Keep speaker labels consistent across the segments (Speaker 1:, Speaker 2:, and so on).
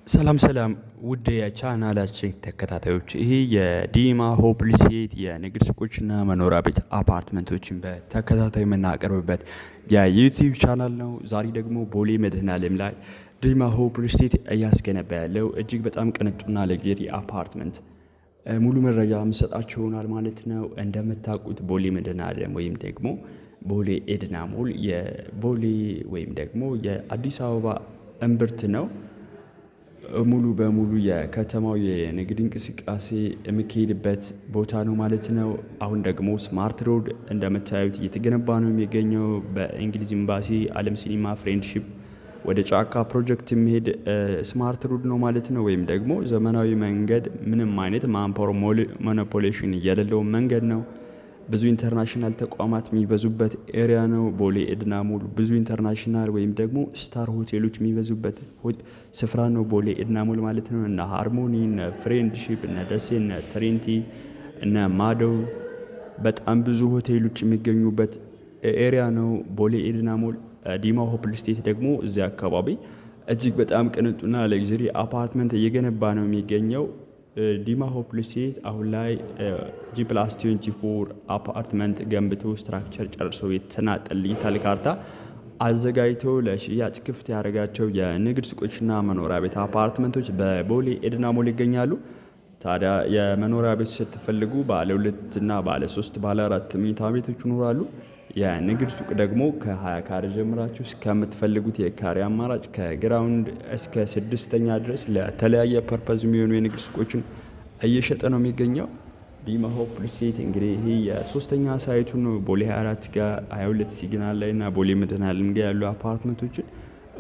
Speaker 1: ሰላም ውድ የቻናላችን ተከታታዮች፣ ይሄ የዲማ ሆፕ ሪልስቴት የንግድ ሱቆችና መኖሪያ ቤት አፓርትመንቶችን በተከታታይ የምናቀርብበት የዩቲዩብ ቻናል ነው። ዛሬ ደግሞ ቦሌ መድኃኔዓለም ላይ ዲማ ሆፕ ሪልስቴት እያስገነባ ያለው እጅግ በጣም ቅንጡና ለግሪ አፓርትመንት ሙሉ መረጃ የምሰጣችሁ ይሆናል ማለት ነው። እንደምታውቁት ቦሌ መድኃኔዓለም ወይም ደግሞ ቦሌ ኤድና ሞል የቦሌ ወይም ደግሞ የአዲስ አበባ እምብርት ነው። ሙሉ በሙሉ የከተማው የንግድ እንቅስቃሴ የሚካሄድበት ቦታ ነው ማለት ነው። አሁን ደግሞ ስማርት ሮድ እንደምታዩት እየተገነባ ነው የሚገኘው። በእንግሊዝ ኤምባሲ ዓለም ሲኒማ ፍሬንድሺፕ ወደ ጫካ ፕሮጀክት የሚሄድ ስማርት ሮድ ነው ማለት ነው። ወይም ደግሞ ዘመናዊ መንገድ፣ ምንም አይነት ማንፓወር ሞኖፖሌሽን የሌለው መንገድ ነው። ብዙ ኢንተርናሽናል ተቋማት የሚበዙበት ኤሪያ ነው። ቦሌ ኤድና ሞል ብዙ ኢንተርናሽናል ወይም ደግሞ ስታር ሆቴሎች የሚበዙበት ስፍራ ነው ቦሌ ኤድና ሞል ማለት ነው። እነ ሃርሞኒ፣ እነ ፍሬንድሺፕ፣ እነ ደሴ፣ እነ ትሪንቲ፣ እነ ማዶ በጣም ብዙ ሆቴሎች የሚገኙበት ኤሪያ ነው ቦሌ ኤድና ሞል። ዲማ ሆፕ ሪልስቴት ደግሞ እዚያ አካባቢ እጅግ በጣም ቅንጡና ለግሪ አፓርትመንት እየገነባ ነው የሚገኘው። ዲማ ሆፕ ሪልስቴት አሁን ላይ G+24 አፓርትመንት ገንብቶ ስትራክቸር ጨርሶ የተሰናጠል ዲጂታል ካርታ አዘጋጅቶ ለሽያጭ ክፍት ያደረጋቸው የንግድ ሱቆችና መኖሪያ ቤት አፓርትመንቶች በቦሌ ኤድና ሞል ይገኛሉ። ታዲያ የመኖሪያ ቤት ስትፈልጉ ባለ 2 እና ባለ 3 ባለ 4 መኝታ ቤቶች ይኖራሉ። የንግድ ሱቅ ደግሞ ከ20 ካሬ ጀምራችሁ እስከምትፈልጉት የካሬ አማራጭ ከግራውንድ እስከ 6ኛ ድረስ ለተለያየ ፐርፐዝ የሚሆኑ የንግድ ሱቆችን እየሸጠ ነው የሚገኘው ዲማ ሆፕ ሪልስቴት። እንግዲህ ይሄ የሶስተኛ ሳይቱ ነው። ቦሌ 24 ጋር 22 ሲግናል ላይ እና ቦሌ መድኃኔዓለም ጋር ያሉ አፓርትመንቶችን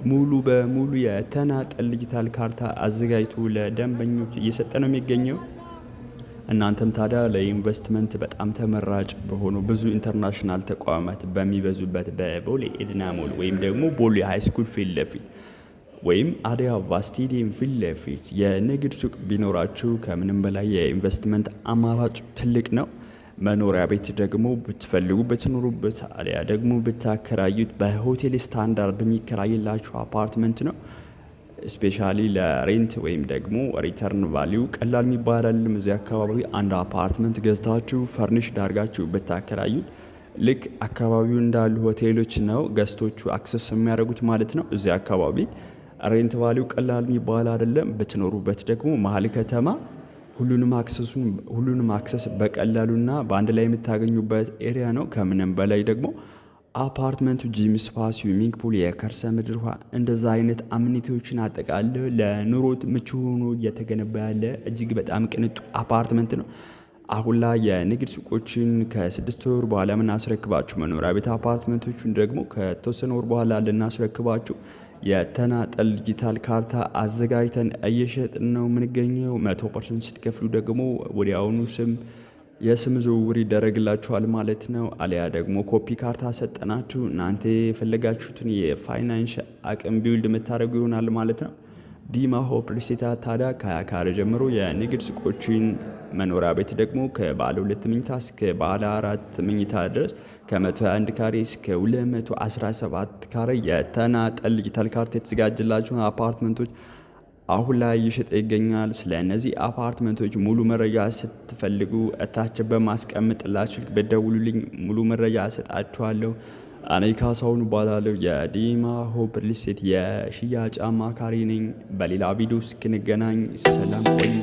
Speaker 1: ሙሉ በሙሉ የተናጠል ዲጂታል ካርታ አዘጋጅቶ ለደንበኞች እየሰጠ ነው የሚገኘው። እናንተም ታዲያ ለኢንቨስትመንት በጣም ተመራጭ በሆኑ ብዙ ኢንተርናሽናል ተቋማት በሚበዙበት በቦሌ ኤድና ሞል ወይም ደግሞ ቦሌ ሃይስኩል ፊት ለፊት ወይም አዲስ አበባ ስቴዲየም ፊት ለፊት የንግድ ሱቅ ቢኖራችሁ ከምንም በላይ የኢንቨስትመንት አማራጭ ትልቅ ነው። መኖሪያ ቤት ደግሞ ብትፈልጉ ብትኖሩበት አሊያ ደግሞ ብታከራዩት በሆቴል ስታንዳርድ የሚከራይላችሁ አፓርትመንት ነው። ስፔሻሊ ለሬንት ወይም ደግሞ ሪተርን ቫሊዩ ቀላል የሚባል አይደለም። እዚህ አካባቢ አንድ አፓርትመንት ገዝታችሁ ፈርኒሽ ዳርጋችሁ ብታከራዩት ልክ አካባቢው እንዳሉ ሆቴሎች ነው ገስቶቹ አክሰስ የሚያደርጉት ማለት ነው። እዚህ አካባቢ ሬንት ቫሊዩ ቀላል የሚባል አይደለም። ብትኖሩበት ደግሞ መሀል ከተማ ሁሉንም አክሰስ በቀላሉና በአንድ ላይ የምታገኙበት ኤሪያ ነው። ከምንም በላይ ደግሞ አፓርትመንቱ ጂም፣ ስፓ፣ ስዊሚንግ ፑል፣ የከርሰ ምድር ውሃ እንደዛ አይነት አምኒቲዎችን አጠቃለው ለኑሮት ምቹ ሆኖ እየተገነባ ያለ እጅግ በጣም ቅንጡ አፓርትመንት ነው። አሁን ላይ የንግድ ሱቆችን ከ6 ወር በኋላ የምናስረክባችሁ፣ መኖሪያ ቤት አፓርትመንቶችን ደግሞ ከተወሰነ ወር በኋላ ልናስረክባችሁ የተናጠል ዲጂታል ካርታ አዘጋጅተን እየሸጥን ነው የምንገኘው። 100% ስትከፍሉ ደግሞ ወዲያውኑ የስም ዝውውር ይደረግላችኋል ማለት ነው። አሊያ ደግሞ ኮፒ ካርታ ሰጠናችሁ እናንተ የፈለጋችሁትን የፋይናንስ አቅም ቢውልድ የምታደርጉ ይሆናል ማለት ነው። ዲማ ሆፕ ሪልስቴት ታዲያ ከ20 ካሬ ጀምሮ የንግድ ሱቆችን፣ መኖሪያ ቤት ደግሞ ከባለ 2 መኝታ እስከ ባለ 4 መኝታ ድረስ ከ121 ካሬ እስከ 217 ካሬ የተናጠል ዲጂታል ካርታ የተዘጋጀላችሁ አፓርትመንቶች አሁን ላይ እየሸጠ ይገኛል። ስለ እነዚህ አፓርትመንቶች ሙሉ መረጃ ስትፈልጉ እታች በማስቀምጥላችሁ በደውሉልኝ ሙሉ መረጃ እሰጣችኋለሁ። እኔ ካሳሁን እባላለሁ። የዲማ ሆፕ ሪልስቴት የሽያጭ አማካሪ ነኝ። በሌላ ቪዲዮ እስክንገናኝ ሰላም ቆዩ።